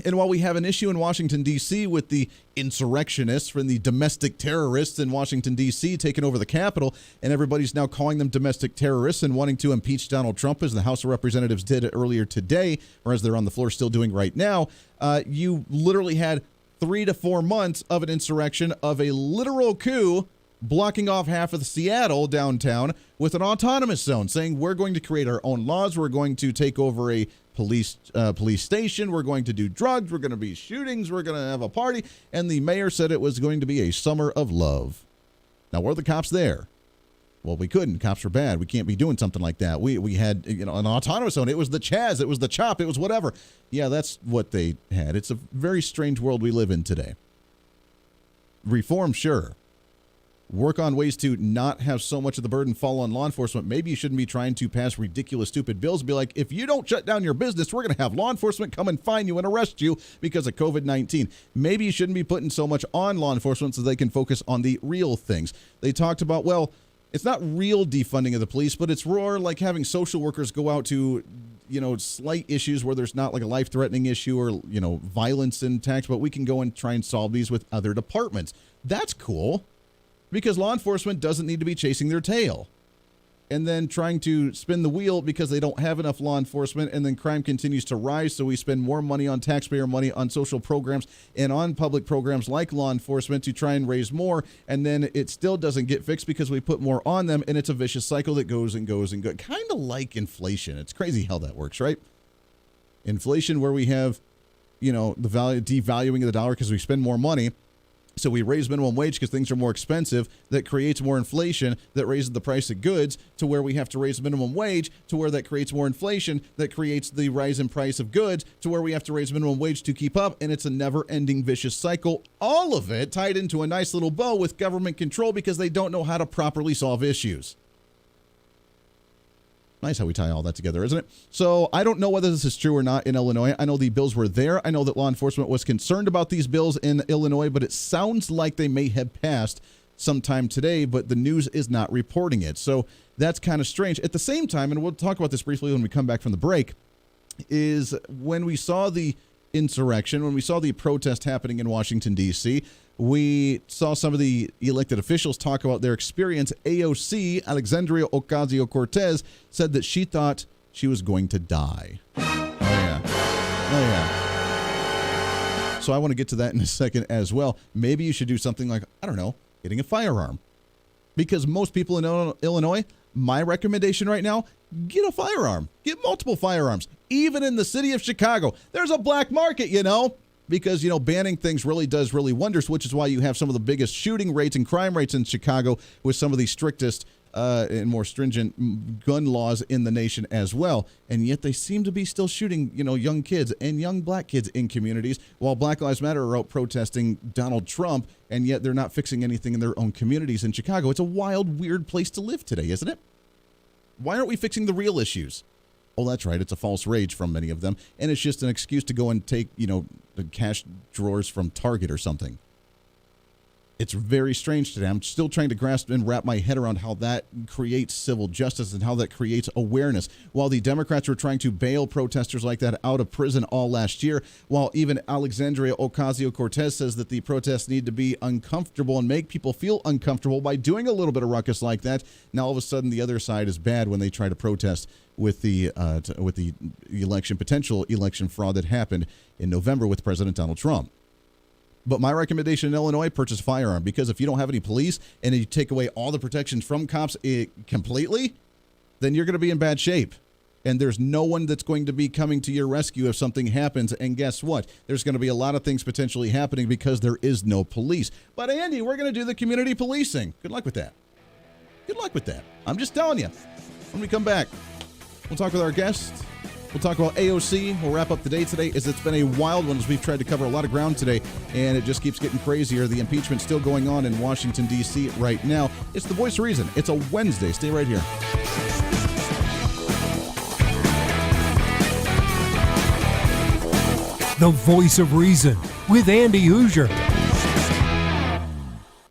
C: And while we have an issue in Washington, D.C. with the insurrectionists from the domestic terrorists in Washington, D.C. taking over the Capitol, and everybody's now calling them domestic terrorists and wanting to impeach Donald Trump, as the House of Representatives did earlier today, or as they're on the floor still doing right now, you literally had 3 to 4 months of an insurrection, of a literal coup, blocking off half of Seattle downtown with an autonomous zone, saying we're going to create our own laws, we're going to take over a police station, we're going to do drugs, we're going to be shootings, we're going to have a party, and the mayor said it was going to be a summer of love. Now, were the cops there? Well, we couldn't. Cops were bad. We can't be doing something like that. We had an autonomous zone. It was the Chaz, it was the CHOP, it was whatever. Yeah, that's what they had. It's a very strange world we live in today. Reform, sure. work on ways to not have so much of the burden fall on law enforcement. Maybe you shouldn't be trying to pass ridiculous, stupid bills and be like, if you don't shut down your business, we're going to have law enforcement come and fine you and arrest you because of COVID-19. Maybe you shouldn't be putting so much on law enforcement so they can focus on the real things. They talked about, well, it's not real defunding of the police, but it's more like having social workers go out to, slight issues where there's not like a life-threatening issue or, violence in tax, but we can go and try and solve these with other departments. That's cool. Because law enforcement doesn't need to be chasing their tail and then trying to spin the wheel because they don't have enough law enforcement, and then crime continues to rise, so we spend more money on taxpayer money on social programs and on public programs like law enforcement to try and raise more, and then it still doesn't get fixed because we put more on them, and it's a vicious cycle that goes and goes and goes. Kind of like inflation. It's crazy how that works, right? Inflation, where we have, the devaluing of the dollar because we spend more money. So we raise minimum wage because things are more expensive. That creates more inflation that raises the price of goods to where we have to raise minimum wage to where that creates more inflation that creates the rise in price of goods to where we have to raise minimum wage to keep up. And it's a never-ending vicious cycle. All of it tied into a nice little bow with government control because they don't know how to properly solve issues. Nice how we tie all that together, isn't it? So I don't know whether this is true or not in Illinois. I know the bills were there. I know that law enforcement was concerned about these bills in Illinois, but it sounds like they may have passed sometime today, but the news is not reporting it. So that's kind of strange. At the same time, and we'll talk about this briefly when we come back from the break, is when we saw the insurrection, when we saw the protest happening in Washington, D.C., we saw some of the elected officials talk about their experience. AOC, Alexandria Ocasio-Cortez, said that she thought she was going to die. Oh, yeah. So I want to get to that in a second as well. Maybe you should do something like, I don't know, getting a firearm. Because most people in Illinois, my recommendation right now, get a firearm. Get multiple firearms. Even in the city of Chicago, there's a black market, because, banning things really does wonders, which is why you have some of the biggest shooting rates and crime rates in Chicago with some of the strictest and more stringent gun laws in the nation as well. And yet they seem to be still shooting, young kids and young black kids in communities while Black Lives Matter are out protesting Donald Trump, and yet they're not fixing anything in their own communities in Chicago. It's a wild, weird place to live today, isn't it? Why aren't we fixing the real issues? Oh, that's right. It's a false rage from many of them. And it's just an excuse to go and take, the cash drawers from Target or something. It's very strange today. I'm still trying to grasp and wrap my head around how that creates civil justice and how that creates awareness. While the Democrats were trying to bail protesters like that out of prison all last year, while even Alexandria Ocasio-Cortez says that the protests need to be uncomfortable and make people feel uncomfortable by doing a little bit of ruckus like that, now all of a sudden the other side is bad when they try to protest with the potential election fraud that happened in November with President Donald Trump. But my recommendation in Illinois, purchase a firearm, because if you don't have any police and you take away all the protections from cops completely, then you're going to be in bad shape. And there's no one that's going to be coming to your rescue if something happens. And guess what? There's going to be a lot of things potentially happening because there is no police. But Andy, we're going to do the community policing. Good luck with that. Good luck with that. I'm just telling you. When we come back, we'll talk with our guest. We'll talk about AOC. We'll wrap up the day today, as it's been a wild one as we've tried to cover a lot of ground today, and it just keeps getting crazier. The impeachment still going on in Washington, D.C. right now. It's the Voice of Reason. It's a Wednesday. Stay right here.
B: The Voice of Reason with Andy Hooser.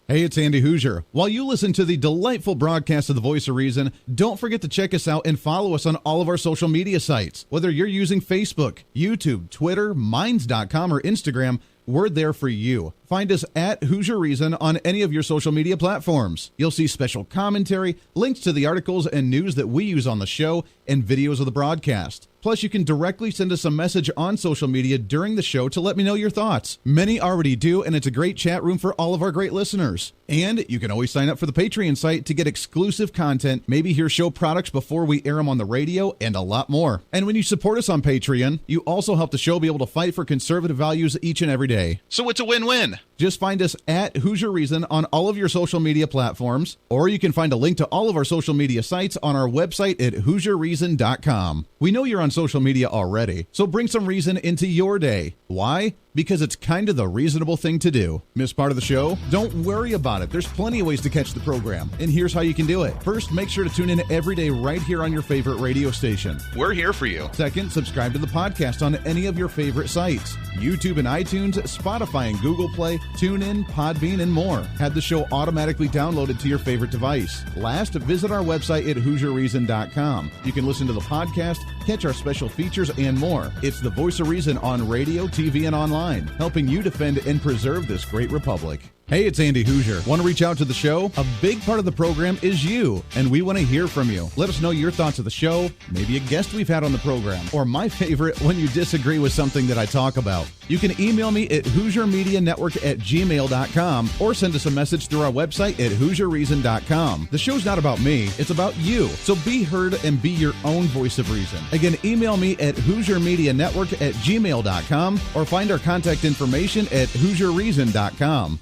C: Hey, it's Andy Hooser. While you listen to the delightful broadcast of The Voice of Reason, don't forget to check us out and follow us on all of our social media sites. Whether you're using Facebook, YouTube, Twitter, Minds.com, or Instagram, we're there for you. Find us at Hoosier Reason on any of your social media platforms. You'll see special commentary, links to the articles and news that we use on the show, and videos of the broadcast. Plus, you can directly send us a message on social media during the show to let me know your thoughts. Many already do, and it's a great chat room for all of our great listeners. And you can always sign up for the Patreon site to get exclusive content, maybe hear show products before we air them on the radio, and a lot more. And when you support us on Patreon, you also help the show be able to fight for conservative values each and every day. So it's a win-win. Just find us at Hoosier Reason on all of your social media platforms, or you can find a link to all of our social media sites on our website at HoosierReason.com. We know you're on social media already, so bring some reason into your day. Why? Because it's kind of the reasonable thing to do. Miss part of the show? Don't worry about it. There's plenty of ways to catch the program, and here's how you can do it. First, make sure to tune in every day right here on your favorite radio station. We're here for you. Second, subscribe to the podcast on any of your favorite sites. YouTube and iTunes, Spotify and Google Play, TuneIn, Podbean, and more. Have the show automatically downloaded to your favorite device. Last, visit our website at HooserReason.com. You can listen to the podcast, catch our special features, and more. It's the voice of reason on radio, TV, and online, helping you defend and preserve this great republic. Hey, it's Andy Hooser. Want to reach out to the show? A big part of the program is you, and we want to hear from you. Let us know your thoughts of the show, maybe a guest we've had on the program, or my favorite, when you disagree with something that I talk about. You can email me at HooserMediaNetwork@gmail.com or send us a message through our website at HooserReason.com. The show's not about me, it's about you. So be heard and be your own voice of reason. Again, email me at HooserMediaNetwork@gmail.com or find our contact information at HooserReason.com.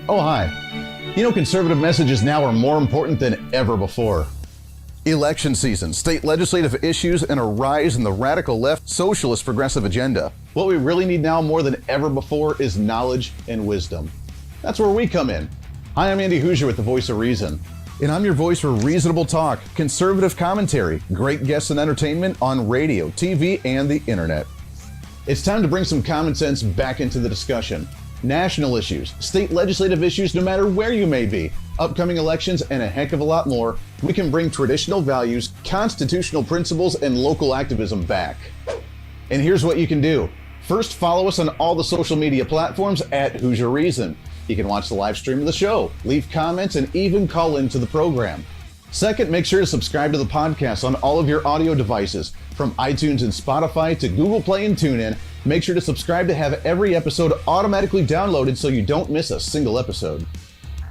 E: Oh, hi. You know, conservative messages now are more important than ever before. Election season, state legislative issues, and a rise in the radical left socialist progressive agenda. What we really need now more than ever before is knowledge and wisdom. That's where we come in. Hi, I'm Andy Hooser with the Voice of Reason. And I'm your voice for reasonable talk, conservative commentary, great guests and entertainment on radio, TV, and the internet. It's time to bring some common sense back into the discussion. National issues, state legislative issues, no matter where you may be, upcoming elections, and a heck of a lot more, we can bring traditional values, constitutional principles, and local activism back. And here's what you can do. First, follow us on all the social media platforms at Hoosier Reason. You can watch the live stream of the show, leave comments, and even call into the program. Second, make sure to subscribe to the podcast on all of your audio devices, from iTunes and Spotify to Google Play and TuneIn. Make sure to subscribe to have every episode automatically downloaded so you don't miss a single episode.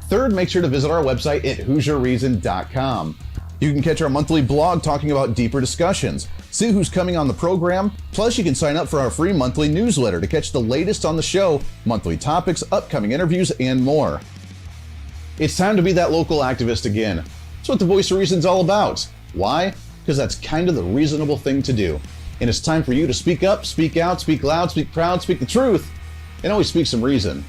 E: Third, make sure to visit our website at HooserReason.com. You can catch our monthly blog talking about deeper discussions, see who's coming on the program, plus you can sign up for our free monthly newsletter to catch the latest on the show, monthly topics, upcoming interviews, and more. It's time to be that local activist again. That's what the Voice of Reason's all about. Why? Because that's kind of the reasonable thing to do. And it's time for you to speak up, speak out, speak loud, speak proud, speak the truth, and always speak some reason.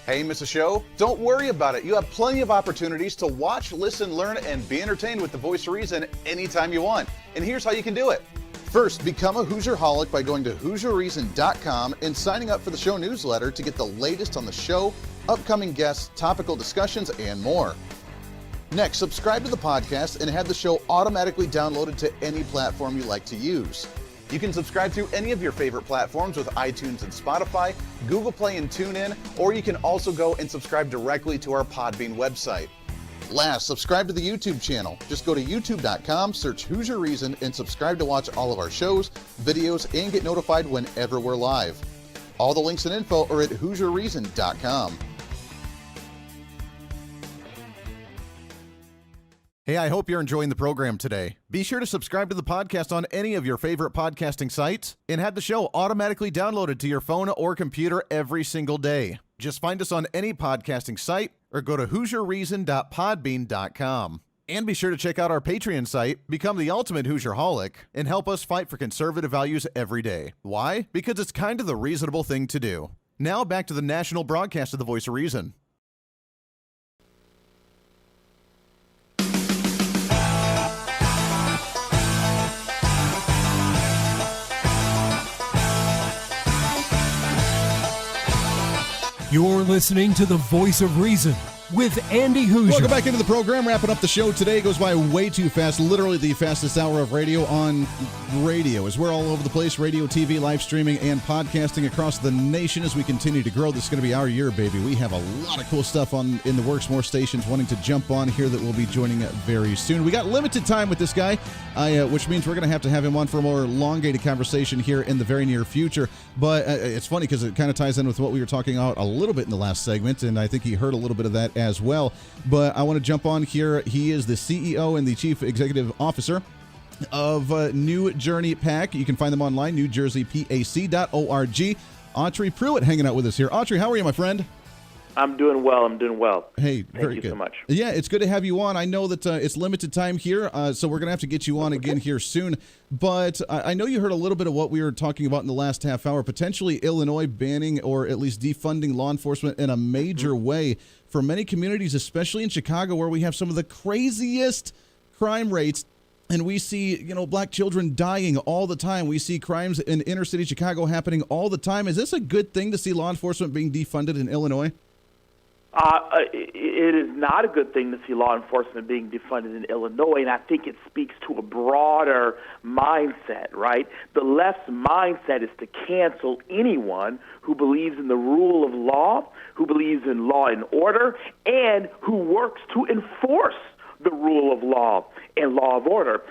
E: Hey, miss a show? Don't worry about it. You have plenty of opportunities to watch, listen, learn, and be entertained with the Voice of Reason anytime you want. And here's how you can do it. First, become a Hoosierholic by going to HooserReason.com and signing up for the show newsletter to get the latest on the show, upcoming guests, topical discussions, and more. Next, subscribe to the podcast and have the show automatically downloaded to any platform you like to use. You can subscribe through any of your favorite platforms with iTunes and Spotify, Google Play and TuneIn, or you can also go and subscribe directly to our Podbean website. Last, subscribe to the YouTube channel. Just go to youtube.com, search Hoosier Reason, and subscribe to watch all of our shows, videos, and get notified whenever we're live. All the links and info are at HooserReason.com.
D: Hey, I hope you're enjoying the program today. Be sure to subscribe to the podcast on any of your favorite podcasting sites and have the show automatically downloaded to your phone or computer every single day. Just find us on any podcasting site or go to HooserReason.podbean.com. And be sure to check out our Patreon site, become the ultimate Hoosierholic, and help us fight for conservative values every day. Why? Because it's kind of the reasonable thing to do. Now back to the national broadcast of the Voice of Reason.
B: You're listening to the Voice of Reason with Andy Hooser.
C: Welcome back into the program. Wrapping up the show today. Goes by way too fast. Literally the fastest hour of radio on radio. As we're all over the place, radio, TV, live streaming, and podcasting across the nation as we continue to grow. This is going to be our year, baby. We have a lot of cool stuff in the works. More stations wanting to jump on here that will be joining very soon. We got limited time with this guy, which means we're going to have him on for a more elongated conversation here in the very near future. But it's funny because it kind of ties in with what we were talking about a little bit in the last segment, and I think he heard a little bit of that as well. But I want to jump on here. He is the CEO and the Chief Executive Officer of New Journey PAC. You can find them online, newjerseypac.org. Autry Pruitt hanging out with us here. Autry, how are you, my friend?
F: I'm doing well.
C: Hey,
F: Thank
C: very
F: you
C: good.
F: so much.
C: Yeah, it's good to have you on. I know that it's limited time here, so we're going to have to get you on again here soon. But I know you heard a little bit of what we were talking about in the last half hour, potentially Illinois banning or at least defunding law enforcement in a major way for many communities, especially in Chicago, where we have some of the craziest crime rates. And we see, black children dying all the time. We see crimes in inner city Chicago happening all the time. Is this a good thing to see law enforcement being defunded in Illinois?
F: It is not a good thing to see law enforcement being defunded in Illinois, and I think it speaks to a broader mindset, right? The left's mindset is to cancel anyone who believes in the rule of law, who believes in law and order, and who works to enforce the rule of law and law of order.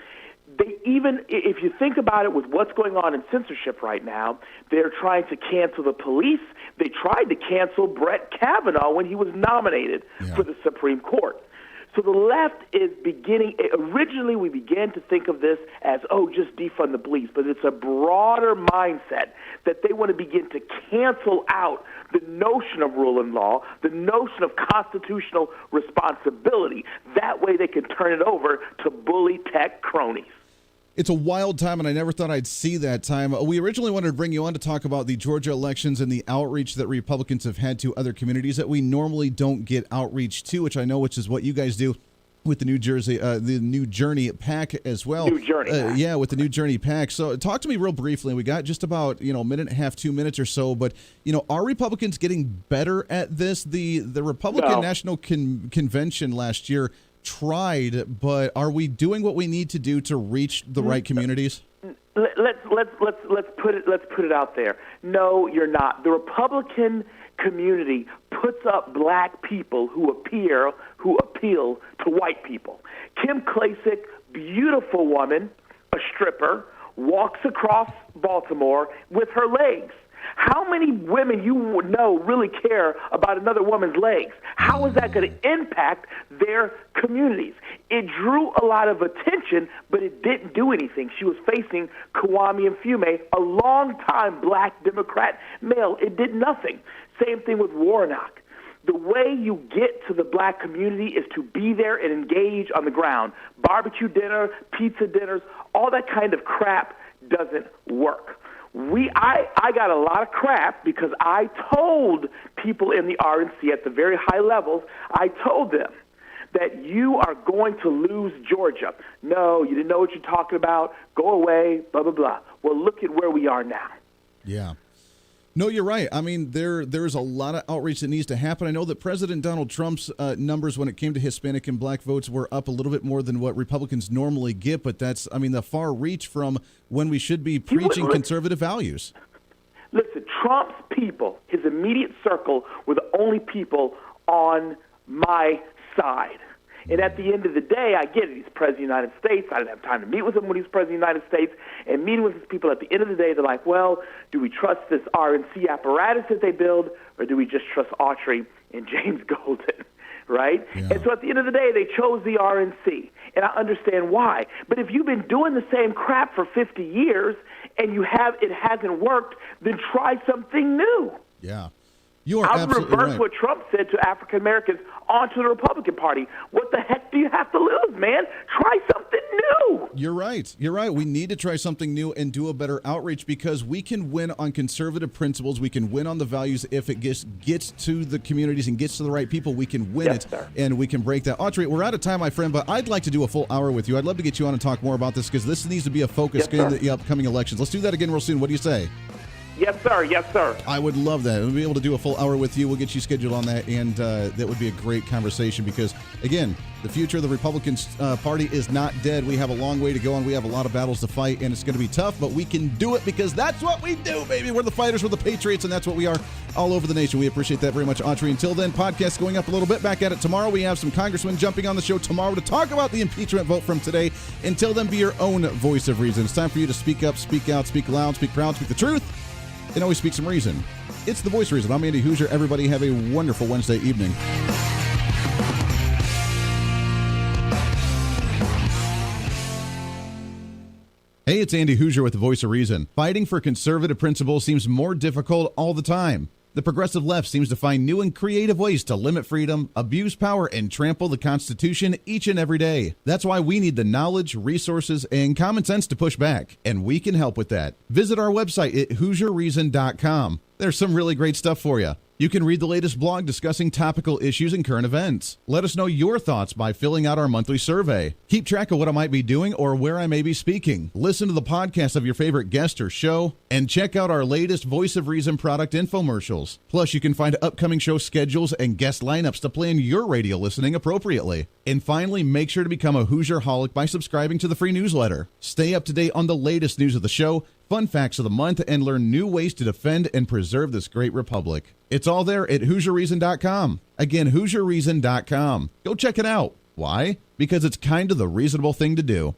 F: If you think about it with what's going on in censorship right now, they're trying to cancel the police. They tried to cancel Brett Kavanaugh when he was nominated for the Supreme Court. So the left is originally we began to think of this as, just defund the police, but it's a broader mindset that they want to begin to cancel out the notion of rule and law, the notion of constitutional responsibility. That way they can turn it over to bully tech cronies.
C: It's a wild time, and I never thought I'd see that time. We originally wanted to bring you on to talk about the Georgia elections and the outreach that Republicans have had to other communities that we normally don't get outreach to, which is what you guys do with the New Journey PAC as well.
F: New Journey PAC.
C: Yeah, with the New Journey PAC. So talk to me real briefly. We got just about, a minute and a half, 2 minutes or so, but, are Republicans getting better at this? The Republican National Convention last year tried, but are we doing what we need to do to reach the right communities?
F: Let's put it out there. No, you're not. The Republican community puts up black people who appeal to white people. Kim Klacik, beautiful woman, a stripper, walks across Baltimore with her legs. How many women you would know really care about another woman's legs? How is that going to impact their communities? It drew a lot of attention, but it didn't do anything. She was facing Kwame Mfume, a longtime black Democrat male. It did nothing. Same thing with Warnock. The way you get to the black community is to be there and engage on the ground. Barbecue dinner, pizza dinners, all that kind of crap doesn't work. I got a lot of crap because I told people in the RNC at the very high levels, I told them that you are going to lose Georgia. No, you didn't know what you're talking about. Go away, blah, blah, blah. Well, look at where we are now.
C: Yeah. No, you're right. I mean, there's a lot of outreach that needs to happen. I know that President Donald Trump's numbers when it came to Hispanic and black votes were up a little bit more than what Republicans normally get, but that's, the far reach from when we should be preaching conservative values.
F: Listen, Trump's people, his immediate circle, were the only people on my side. And at the end of the day, I get it. He's president of the United States. I didn't have time to meet with him when he was president of the United States. And meeting with his people at the end of the day, they're like, well, do we trust this RNC apparatus that they build, or do we just trust Autry and James Golden, right? Yeah. And so at the end of the day, they chose the RNC. And I understand why. But if you've been doing the same crap for 50 years and it hasn't worked, then try something new.
C: Yeah. You are
F: I'll
C: absolutely
F: reverse
C: right.
F: what Trump said to African Americans onto the Republican Party. What the heck do you have to lose, man? Try something new.
C: You're right. You're right. We need to try something new and do a better outreach because we can win on conservative principles. We can win on the values. If it gets to the communities and gets to the right people, we can win it,
F: sir.
C: And we can break that. Autry, we're out of time, my friend, but I'd like to do a full hour with you. I'd love to get you on and talk more about this because this needs to be a focus in the upcoming elections. Let's do that again real soon. What do you say?
F: Yes, sir. Yes, sir.
C: I would love that. We'll be able to do a full hour with you. We'll get you scheduled on that, and that would be a great conversation because, again, the future of the Republican Party is not dead. We have a long way to go, and we have a lot of battles to fight, and it's going to be tough, but we can do it because that's what we do, baby. We're the fighters, we're the patriots, and that's what we are all over the nation. We appreciate that very much, Autry. Until then, podcast going up a little bit. Back at it tomorrow. We have some congressmen jumping on the show tomorrow to talk about the impeachment vote from today. Until then, be your own voice of reason. It's time for you to speak up, speak out, speak loud, speak proud, speak the truth, and always speak some reason. It's the Voice of Reason. I'm Andy Hooser. Everybody have a wonderful Wednesday evening. Hey, it's Andy Hooser with the Voice of Reason. Fighting for conservative principles seems more difficult all the time. The progressive left seems to find new and creative ways to limit freedom, abuse power, and trample the Constitution each and every day. That's why we need the knowledge, resources, and common sense to push back, and we can help with that. Visit our website at HooserReason.com. There's some really great stuff for you. You can read the latest blog discussing topical issues and current events. Let us know your thoughts by filling out our monthly survey. Keep track of what I might be doing or where I may be speaking. Listen to the podcast of your favorite guest or show, and check out our latest Voice of Reason product infomercials. Plus, you can find upcoming show schedules and guest lineups to plan your radio listening appropriately. And finally, make sure to become a Hoosier-holic by subscribing to the free newsletter. Stay up to date on the latest news of the show, fun facts of the month, and learn new ways to defend and preserve this great republic. It's all there at HooserReason.com. Again, HooserReason.com. Go check it out. Why? Because it's kind of the reasonable thing to do.